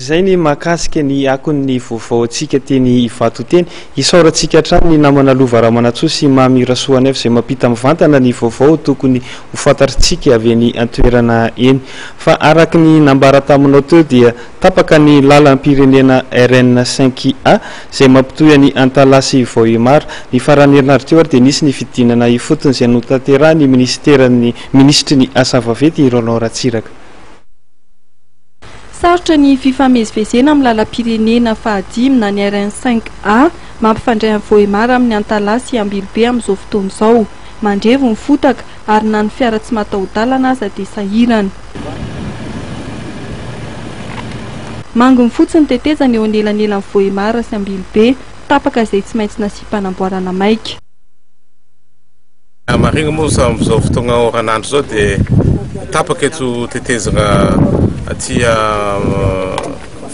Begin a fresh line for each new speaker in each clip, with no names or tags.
Zay ny mahakasika ny akon'ny vaovaontsika teny Ivato teny isaorantsika hatrany ny namana Lovaramanatsy sy Mamirasoanef izay mampita mivantana ny vaovao tokony ho fantatritsika avy ny antoerana eny fa araky ny nambara taminao teo dia tapaka ny lalam-pirenena RN5A izay mampitohy ny Antalasy Vohimar ny farany herinaratra teo ary dia nisy ny fidinana ifotony izay notanterahany ministeran'ny ministry ny asa vaventy Roland Ratsiraka.
Sarotra ny fifamezivezena amin'ny lalam-pirenena fahadimy na ny RN5A mampifandray amin'ny Vohimar amin'ny Antalasy Ambilobe amin'izao fotoana izao. Mandrevo ny fotaka ary na ny fiara tsy mataho-dalana aza dia sahirana. Mango ny fotsiny tetezana eo anelanelan'ny Vohimar sy Ambilobe, tapaka izay tsy maintsy nasip-panamboarana maika.
Marigna moa amin'izao fotoana oranandro zao dia tapaka eto tetezana aty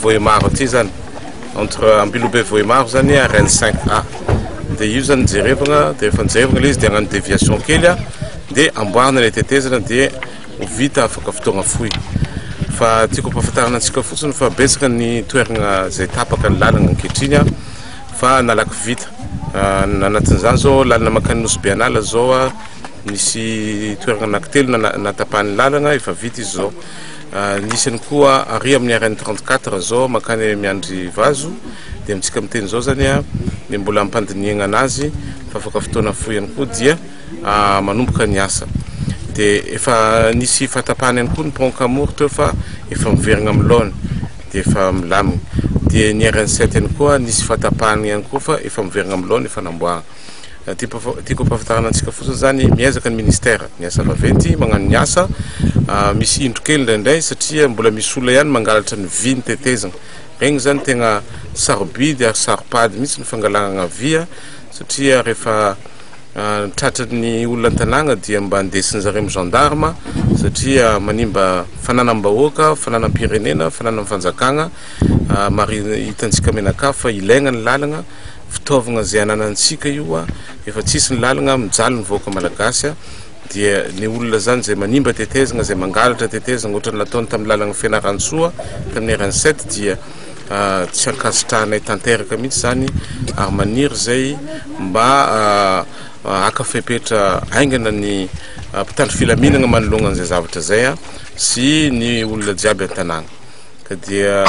Vohimar aty zany entre Ambilobe Vohimar zany RN5A dia io zany jerevana dia efa jerevana izy dia hagnano déviation kely dia amboarina ilay tetezana dia ho vita afaka fotoagna fohy fa tiako ampahafantarana antsika fotsiny fa betsaka ny toerana izay tapaka ny lalana ankehitriny fa nalaky vita anatin'izany zao lalana makany Nosy-Bianala zao misy toerana anankitelo natapahany lalana efa vita izy zao. Nisy ny koa ary amin'ny RN34 zao makany Miandry Vazo dia amintsika miteny zao zany ny mbola ampandiniana anazy fa afaka fotoana fohy ihany koa dia manomboka ny asa dia efa nisy fatapahany ihany koa ny pont Kamory teo fa efa miverina amin'ny laona dia efa milamina dia ny RN7 ihany koa nisy fatapahany ihany koa fa efa miverina amin'ny laona efa namboarina. Tiako ampahafantarana antsika fotsiny zany miezaka ny ministère ny asa vaventy magnano ny asa misy indro kely indraindray satria mbola misy olona ihany mangalatra ny vy ny tetezana regny zany tegna sarobidy ary saropady mihitsy ny fangalana vy satria rehefa tratran'ny olona an-tanàna dia mba andesin'ny zareo amin'ny gendarme satria manimba fananam-bahoaka, fananam-pirenena, fananam-fanjakana hitantsika menaka fa ilaigna ny lalana fitaovagna izay ananantsika io efa tsisy ny lalana mijaly ny vahoaka malagasy dia ny olona zany izay manimba tetezana izay mangalatra tetezana ohatrany nataony tamin'ny lalana Fianarantsoa tamin'ny RN7 dia tsy ankasitrahanay tanteraka mihitsy zany ary maniry zay mba akafepetra aingana ny mpitandro filaminana manoloana an'izay zavatra zay sy ny olona jiaby an-tanàna ka dia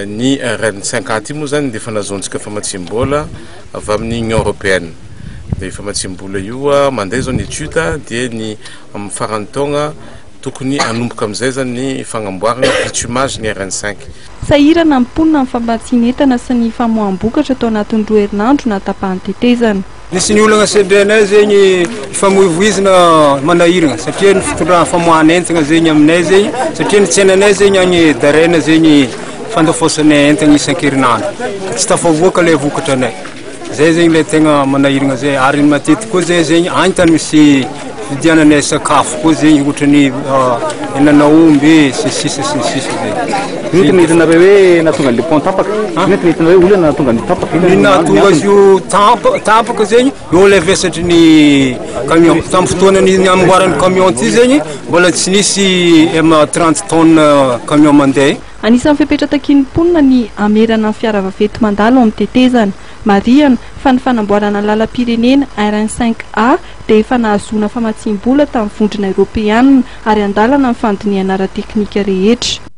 ny RN5A ty moa zany dia fanazontsika famatsim-bola avy amin'ny Union Européenne dia famatsim-bola io mandeha zao ny étude dia ny amin'ny farany taona tokony anomboka amin'izay zany ny fagnamboarana bitumage ny RN5.
Sahirana mponina amin'ny fambatsinetana sy ny famoaham-bokatra tao anatin'ny 2 herinandro natapahany tetezana.
Nisy ny olana sendrenay zegny famoivoizina manahirana satria ny fitondràna famoahana entana zegny aminay zegny satria ny tsenanay zegny agny darena zegny fandafosanay entana isan-kerinandro tsy tafavoaka ilay vokatra anay zay zegny ilay tegna manahirana zay ary matetiky koa zay zegny any tany misy fidiananay sakafo koa zegny ohatrany henan'aomby sisy zay.
Nitinareo hoe nahatonga le pont tapaka nitinareo olona nahatonga ny tapaka
nahatonga izy io tapaka zegny eo ilay vesatry ny camion tamin'ny fotoanany amboarany camion ty zegny mbola tsy nisy 30 tonnes camion mandeha.
Anisan'ny fepetra-takin'ny mponina ny amerana ny fiara vaventy mandalo amin'ny tetezana. Mariana fa ny fanamboarana lalam-pirenena RN5A dia efa nahazoana famatsim-bola tamin'ny vondrona Europeanina ary andalana ny fandiniana ara-teknika rehetra.